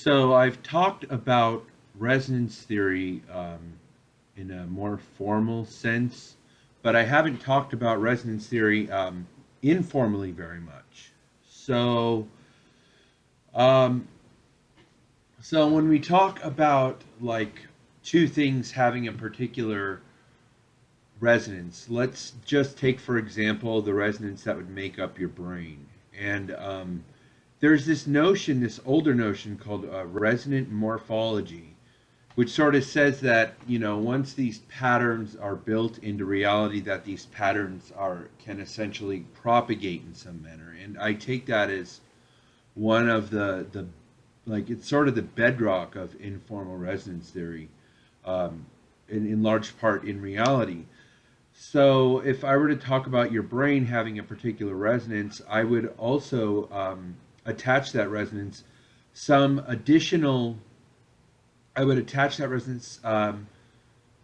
So I've talked about resonance theory in a more formal sense, but I haven't talked about resonance theory informally very much. So, um, so when we talk about like two things having a particular resonance, let's just take for example the resonance that would make up your brain. And there's this notion, this older notion called resonant morphology, which sort of says that once these patterns are built into reality, that these patterns are can essentially propagate in some manner. And I take that as one of the like it's sort of the bedrock of informal resonance theory, um, in large part in reality. So if I were to talk about your brain having a particular resonance, I would also attach that resonance some additional. I would attach that resonance,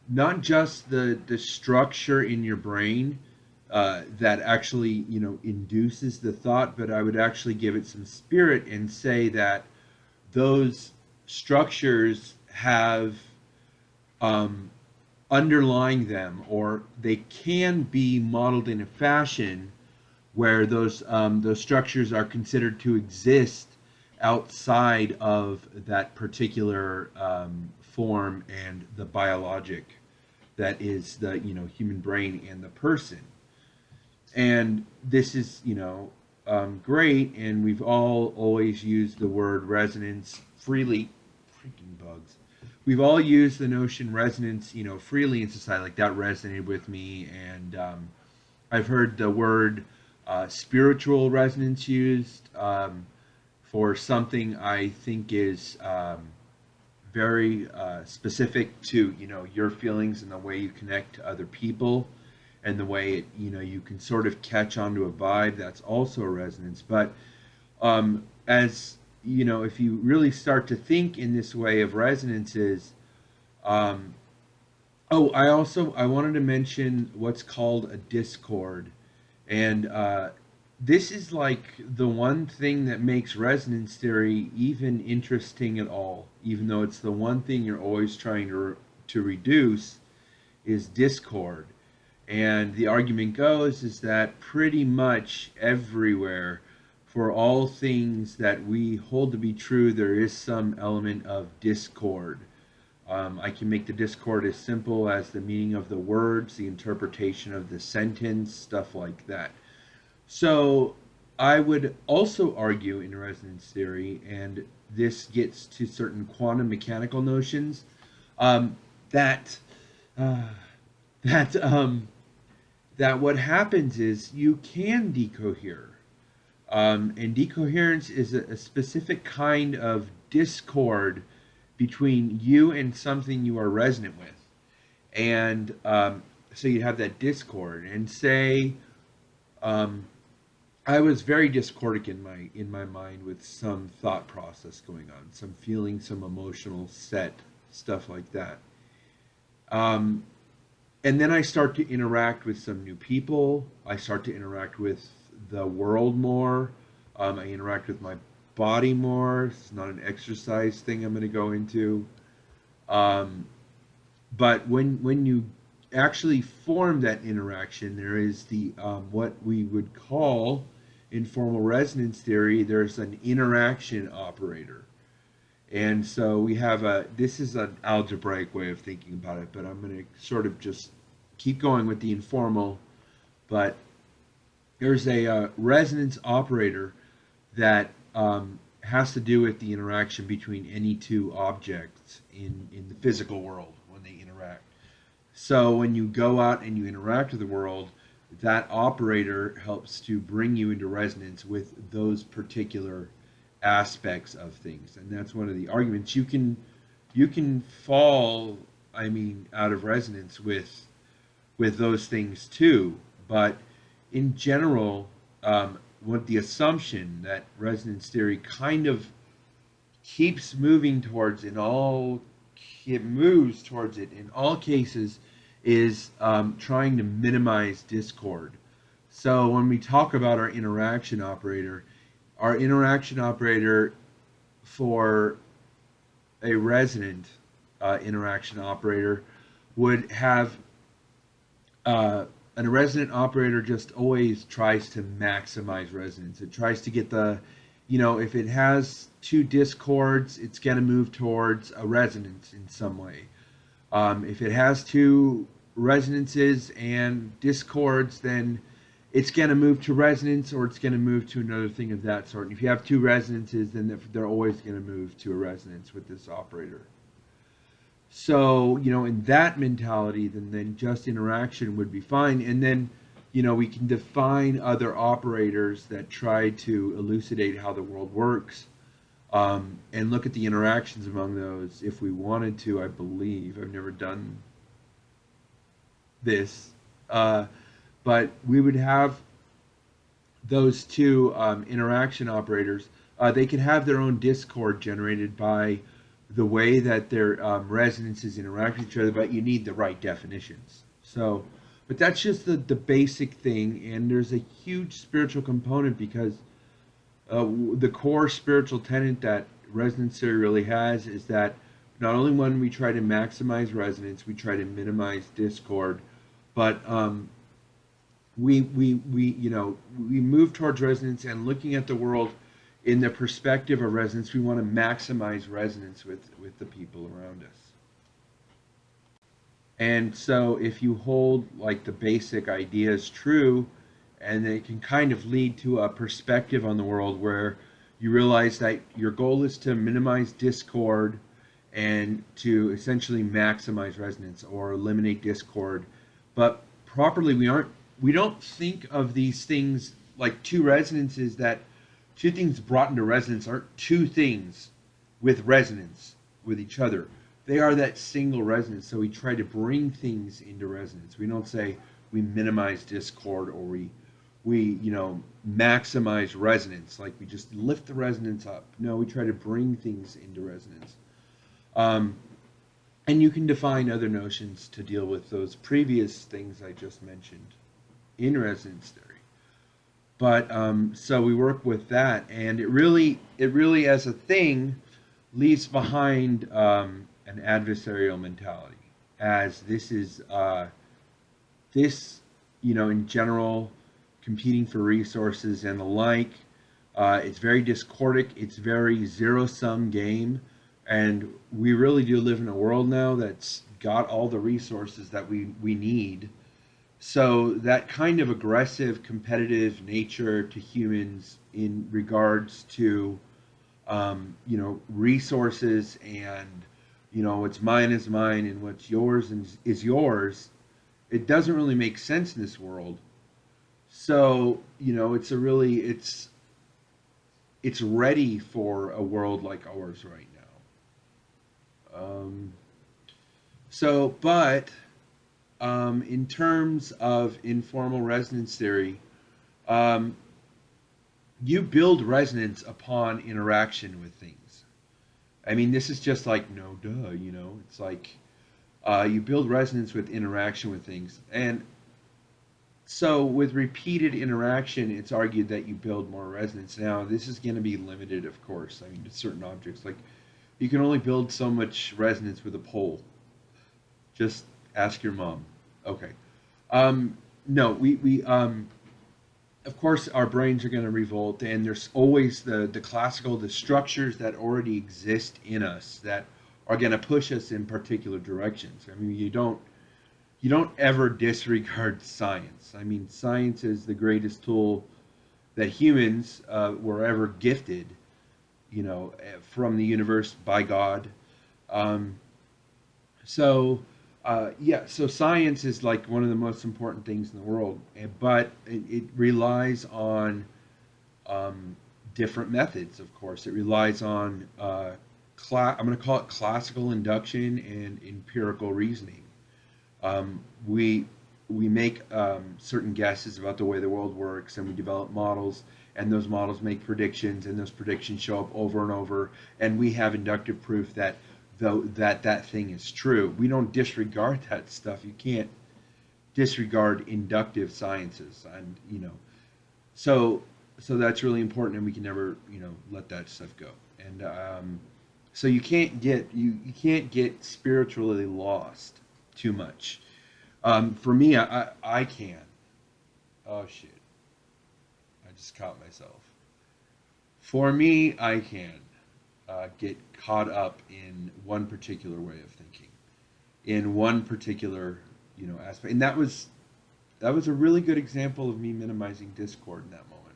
not just the structure in your brain that actually induces the thought, but I would actually give it some spirit and say that those structures have um, underlying them, or they can be modeled in a fashion where those structures are considered to exist outside of that particular form and the biologic that is the human brain and the person. And this is great, and we've all always used the word resonance freely. Freaking bugs. We've all used the notion resonance freely in society, like that resonated with me. And I've heard the word spiritual resonance used for something I think is very specific to your feelings and the way you connect to other people, and the way you can sort of catch onto a vibe. That's also a resonance. But as if you really start to think in this way of resonances, um, oh, I wanted to mention what's called a discord. And this is like the one thing that makes resonance theory even interesting at all, even though it's the one thing you're always trying to reduce, is discord. And the argument goes is that pretty much everywhere, for all things that we hold to be true, there is some element of discord. I can make the discord as simple as the meaning of the words, the interpretation of the sentence, stuff like that. So I would also argue in resonance theory, and this gets to certain quantum mechanical notions, um, that uh, that that what happens is you can decohere, and decoherence is a specific kind of discord between you and something you are resonant with. And so you have that discord, and say um, I was very discordic in my mind with some thought process going on, some feeling, some emotional set, stuff like that. Um, and then I start to interact with some new people. I start to interact with the world more. I interact with my body more. It's not an exercise thing I'm going to go into. Um, but when you actually form that interaction, there is the what we would call in formal resonance theory. There's an interaction operator, and so we have a. This is an algebraic way of thinking about it, but I'm going to sort of just keep going with the informal. But there's a resonance operator that has to do with the interaction between any two objects in the physical world when they interact. So when you go out and you interact with the world, that operator helps to bring you into resonance with those particular aspects of things. And that's one of the arguments. You can fall, I mean, out of resonance with those things too. But in general, what the assumption that resonance theory kind of keeps moving towards in all it moves towards it in all cases is trying to minimize discord. So when we talk about our interaction operator for a resonant interaction operator would have and a resonant operator just always tries to maximize resonance. It tries to get the, if it has two discords, it's going to move towards a resonance in some way. If it has two resonances and discords, then it's going to move to resonance, or it's going to move to another thing of that sort. And if you have two resonances, then they're always going to move to a resonance with this operator. So, in that mentality, then just interaction would be fine. And then, we can define other operators that try to elucidate how the world works, and look at the interactions among those if we wanted to, I believe. I've never done this. But we would have those two interaction operators. They could have their own discord generated by the way that their resonances interact with each other, but you need the right definitions. So, but that's just the basic thing, and there's a huge spiritual component because the core spiritual tenet that resonance theory really has is that not only when we try to maximize resonance, we try to minimize discord, but we move towards resonance, and looking at the world in the perspective of resonance, we want to maximize resonance with the people around us. And so if you hold like the basic ideas true, and it can kind of lead to a perspective on the world where you realize that your goal is to minimize discord and to essentially maximize resonance or eliminate discord. But properly, we don't think of these things like two resonances, that two things brought into resonance aren't two things with resonance with each other. They are that single resonance. So we try to bring things into resonance. We don't say we minimize discord, or we maximize resonance, like we just lift the resonance up. No, we try to bring things into resonance. And you can define other notions to deal with those previous things I just mentioned in resonance theory. But so we work with that, and it really as a thing leaves behind an adversarial mentality, as this is in general, competing for resources and the like. It's very discordic. It's very zero-sum game, and we really do live in a world now that's got all the resources that we need. So that kind of aggressive, competitive nature to humans in regards to, resources, and, what's mine is mine and what's yours is yours, it doesn't really make sense in this world. So, it's ready for a world like ours right now. But in terms of informal resonance theory, you build resonance upon interaction with things. I mean, this is just like, no, duh, it's like you build resonance with interaction with things. And so with repeated interaction, it's argued that you build more resonance. Now, this is going to be limited, of course. I mean, to certain objects. Like, you can only build so much resonance with a pole. Just ask your mom. Okay. No, we of course, our brains are going to revolt, and there's always the structures that already exist in us that are going to push us in particular directions. I mean, you don't ever disregard science. I mean, science is the greatest tool that humans were ever gifted, from the universe by God. So science is like one of the most important things in the world, but it relies on different methods, of course. It relies on, I'm going to call it classical induction and empirical reasoning. We make certain guesses about the way the world works, and we develop models, and those models make predictions, and those predictions show up over and over, and we have inductive proof that that thing is true. We don't disregard that stuff. You can't disregard inductive sciences, and so that's really important, and we can never let that stuff go. And So you can't get spiritually lost too much. For me, I can. Oh shit! I just caught myself. For me, I can get caught up in one particular way of thinking, in one particular aspect, and that was a really good example of me minimizing discord in that moment.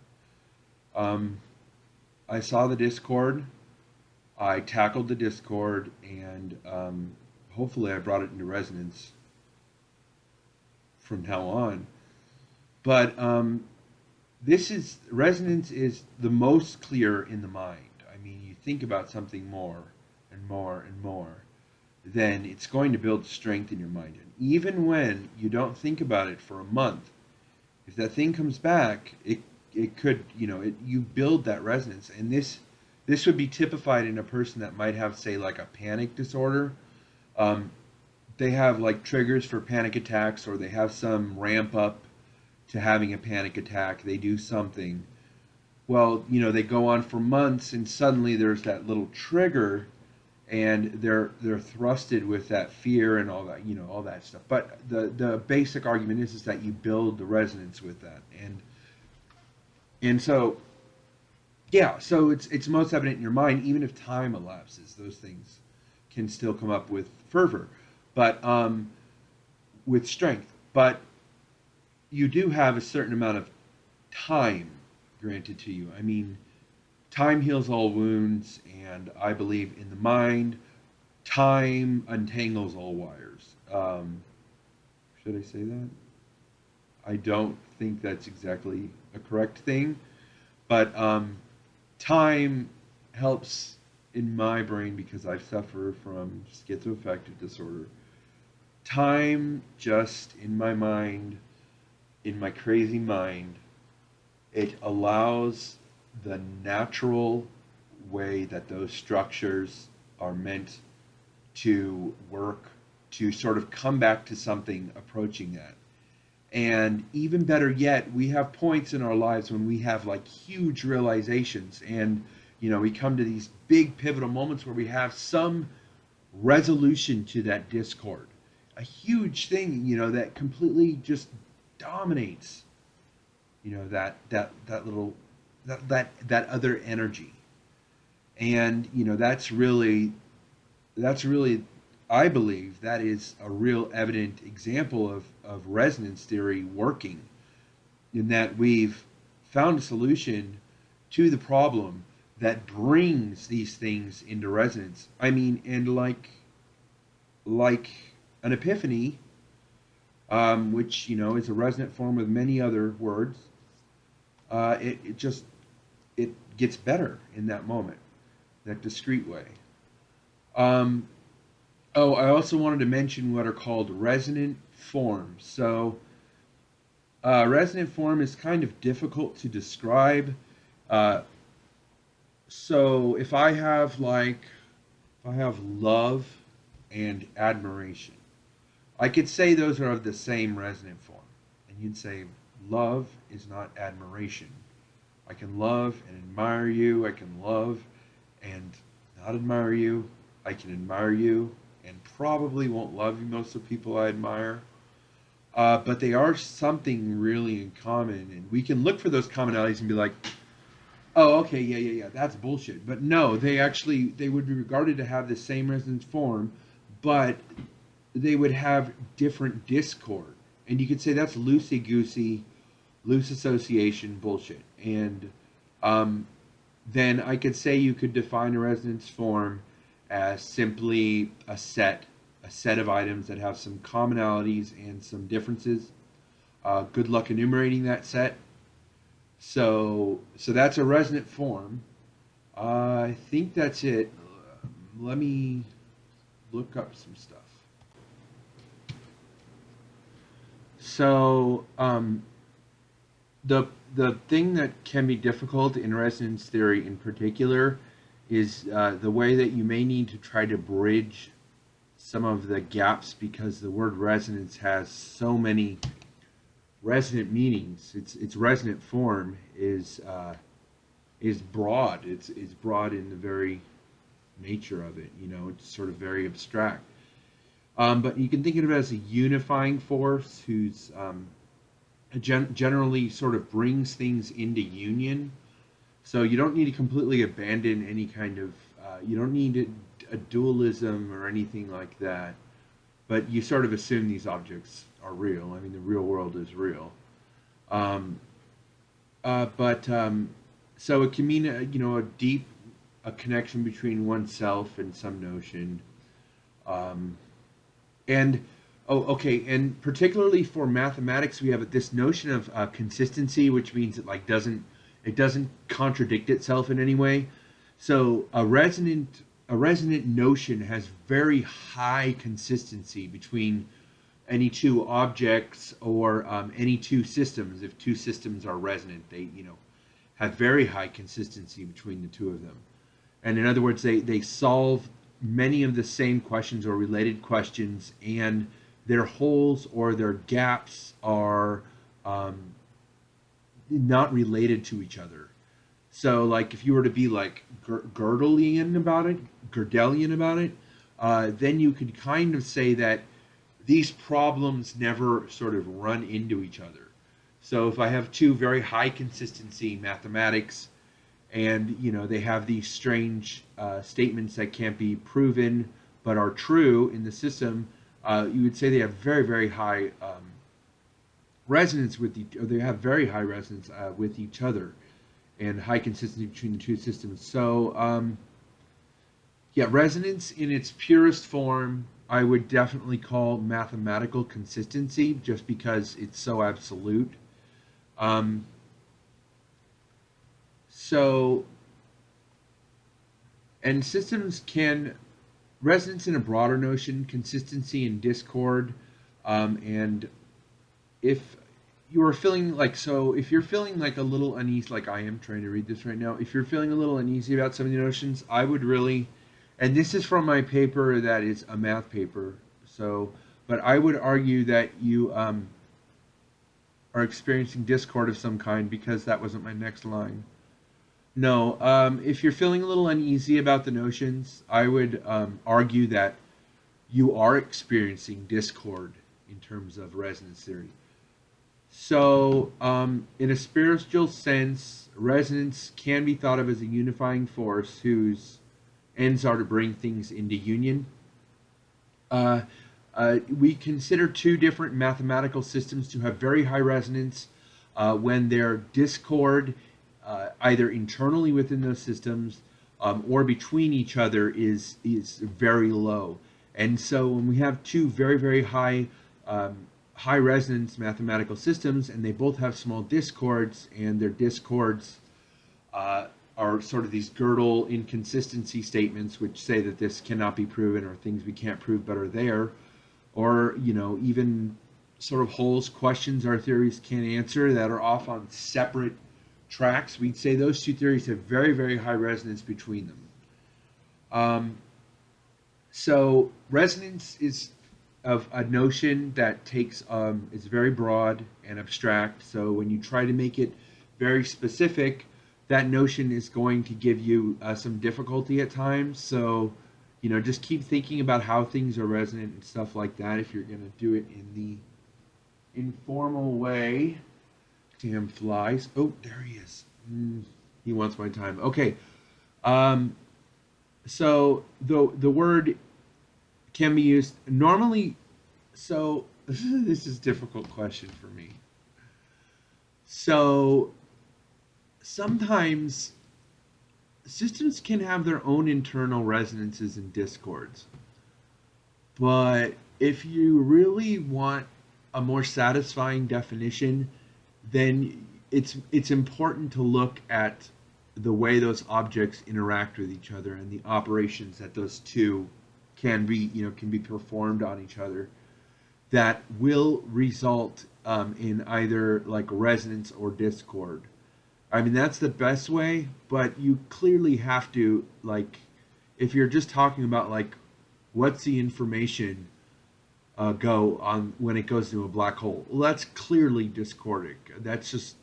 Um, I saw the discord, I tackled the discord, and hopefully I brought it into resonance from now on. But this is resonance is the most clear in the mind. I mean, you think about something more and more and more, then it's going to build strength in your mind. And even when you don't think about it for a month, if that thing comes back, it could you build that resonance, and this would be typified in a person that might have, say, like a panic disorder. Um, they have like triggers for panic attacks, or they have some ramp up to having a panic attack. They do something. Well, they go on for months, and suddenly there's that little trigger, and they're thrusted with that fear and all that, all that stuff. But the basic argument is that you build the resonance with that, and so yeah, so it's most evident in your mind. Even if time elapses, those things can still come up with fervor, but with strength. But you do have a certain amount of time granted to you. I mean, time heals all wounds, and I believe in the mind, time untangles all wires. Should I say that? I don't think that's exactly a correct thing, but time helps in my brain because I suffer from schizoaffective disorder. Time just in my mind, in my crazy mind, it allows the natural way that those structures are meant to work to sort of come back to something approaching that. And even better yet, we have points in our lives when we have like huge realizations, and we come to these big pivotal moments where we have some resolution to that discord, a huge thing, that completely just dominates, that little that other energy. And that's really I believe that is a real evident example of resonance theory working, in that we've found a solution to the problem that brings these things into resonance. I mean, and like an epiphany, which is a resonant form with many other words. It just it gets better in that moment, that discrete way. Um, oh, I also wanted to mention what are called resonant forms. So, resonant form is kind of difficult to describe. Uh, so, if I have love and admiration, I could say those are of the same resonant form, and you'd say love is not admiration. I can love and admire you. I can love and not admire you. I can admire you and probably won't love you, most of the people I admire. But they are something really in common, and we can look for those commonalities and be like, "Oh, okay, yeah, yeah, yeah, that's bullshit." But no, they would be regarded to have the same resonance form, but they would have different discord, and you could say that's loosey goosey, loose association bullshit. And um, then I could say you could define a resonance form as simply a set of items that have some commonalities and some differences. Good luck enumerating that set. So that's a resonant form. I think that's it. Let me look up some stuff. So the thing that can be difficult in resonance theory in particular is the way that you may need to try to bridge some of the gaps, because the word resonance has so many resonant meanings. Its resonant form is broad. It's broad in the very nature of it. It's sort of very abstract. But you can think of it as a unifying force who's generally sort of brings things into union. So you don't need to completely abandon any kind of, you don't need a dualism or anything like that. But you sort of assume these objects are real. I mean, the real world is real. Um, but So it can mean, a connection between oneself and some notion. Um, and okay, and particularly for mathematics, we have this notion of consistency, which means it doesn't contradict itself in any way. So a resonant notion has very high consistency between any two objects or any two systems. If two systems are resonant, they have very high consistency between the two of them. And in other words, they solve many of the same questions or related questions, and their holes or their gaps are um, not related to each other. So, like, if you were to be like Gödelian about it, then you could kind of say that these problems never sort of run into each other. So, if I have two very high consistency mathematics, and they have these strange statements that can't be proven but are true in the system, you would say they have very very high resonance with each, or they have very high resonance with each other, and high consistency between the two systems. So yeah, resonance in its purest form, I would definitely call mathematical consistency, just because it's so absolute. Um, so and systems can resonance in a broader notion, consistency and discord, and if you're feeling like, so if you're feeling like a little uneasy, like I am trying to read this right now, if you're feeling a little uneasy about some of the notions, I would really, and this is from my paper that is a math paper, so, but I would argue that you are experiencing discord of some kind, because that wasn't my next line. No, if you're feeling a little uneasy about the notions, I would argue that you are experiencing discord in terms of resonance theory. So, in a spiritual sense, resonance can be thought of as a unifying force whose ends are to bring things into union. Uh, we consider two different mathematical systems to have very high resonance when their discord, either internally within those systems or between each other, is very low. And so when we have two very very high resonance mathematical systems, and they both have small discords, and their discords are sort of these Gödel inconsistency statements, which say that this cannot be proven, or things we can't prove but are there, or even sort of holes, questions our theories can't answer that are off on separate tracks. We'd say those two theories have very very high resonance between them. So resonance is of a notion that takes is very broad and abstract. So when you try to make it very specific, that notion is going to give you some difficulty at times. So just keep thinking about how things are resonant and stuff like that if you're going to do it in the informal way. Damn flies. Oh, there he is. He wants my time. Okay. So the word can be used normally. So this is a difficult question for me. So sometimes systems can have their own internal resonances and discords. But if you really want a more satisfying definition, then it's important to look at the way those objects interact with each other, and the operations that those two can be performed on each other, that will result in either like resonance or discord. I mean, that's the best way, but you clearly have to, like, if you're just talking about like what's the information go on when it goes to a black hole, well, that's clearly discordic. That's just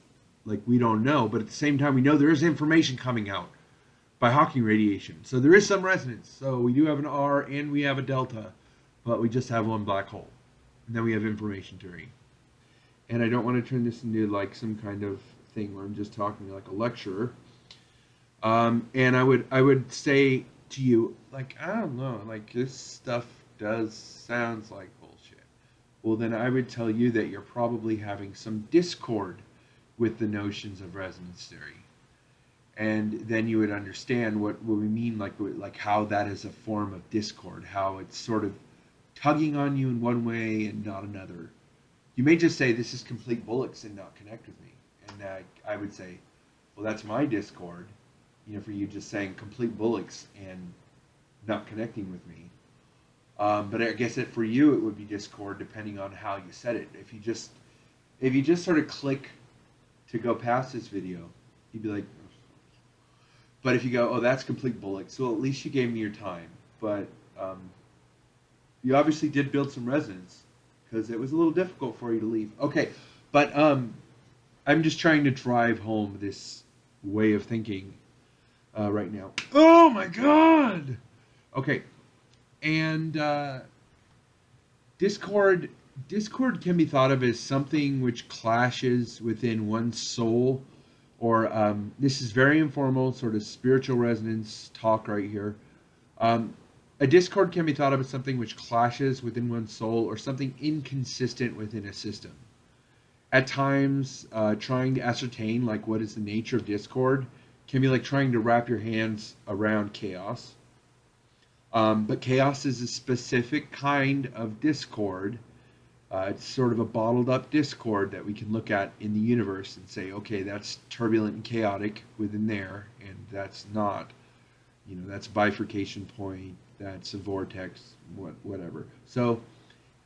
like, we don't know, but at the same time we know there is information coming out. by Hawking radiation. So there is some resonance. So we do have an R and we have a delta, but we just have one black hole. And then we have information theory. And I don't want to turn this into like some kind of thing where I'm just talking like a lecturer. And I would say to you, like, I don't know, like this stuff does sounds like bullshit. Well, then I would tell you that you're probably having some discord with the notions of resonance theory, and then you would understand what we mean, like how that is a form of discord, how it's sort of tugging on you in one way and not another. You may just say this is complete bullocks and not connect with me, and I would say, well, that's my discord, for you just saying complete bullocks and not connecting with me. But I guess for you it would be discord depending on how you said it. If you just sort of click to go past this video, you'd be like, but if you go, oh, that's complete bullocks, well, at least you gave me your time. But you obviously did build some resonance because it was a little difficult for you to leave. Okay, but I'm just trying to drive home this way of thinking right now. Oh my God! Okay, and Discord can be thought of as something which clashes within one's soul, or this is very informal, sort of spiritual resonance talk right here. A discord can be thought of as something which clashes within one's soul, or something inconsistent within a system. At times, trying to ascertain like what is the nature of discord can be like trying to wrap your hands around chaos. But chaos is a specific kind of discord. It's sort of a bottled up discord that we can look at in the universe and say, okay, that's turbulent and chaotic within there, and that's not. That's a bifurcation point, that's a vortex, whatever. So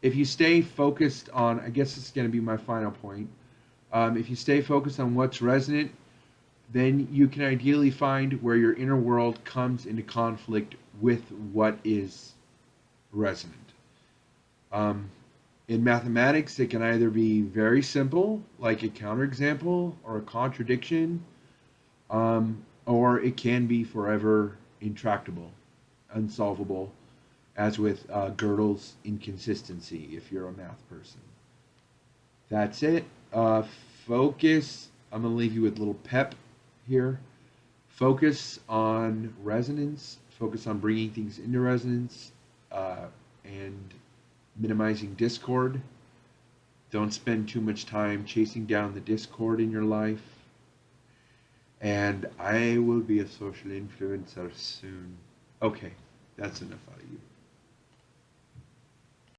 if you stay focused on, I guess it's going to be my final point, if you stay focused on what's resonant, then you can ideally find where your inner world comes into conflict with what is resonant. In mathematics, it can either be very simple, like a counterexample or a contradiction, or it can be forever intractable, unsolvable, as with Gödel's inconsistency, if you're a math person. That's it. Focus. I'm going to leave you with a little pep here. Focus on resonance. Focus on bringing things into resonance and minimizing discord. Don't spend too much time chasing down the discord in your life. And I will be a social influencer soon. Okay, that's enough out of you.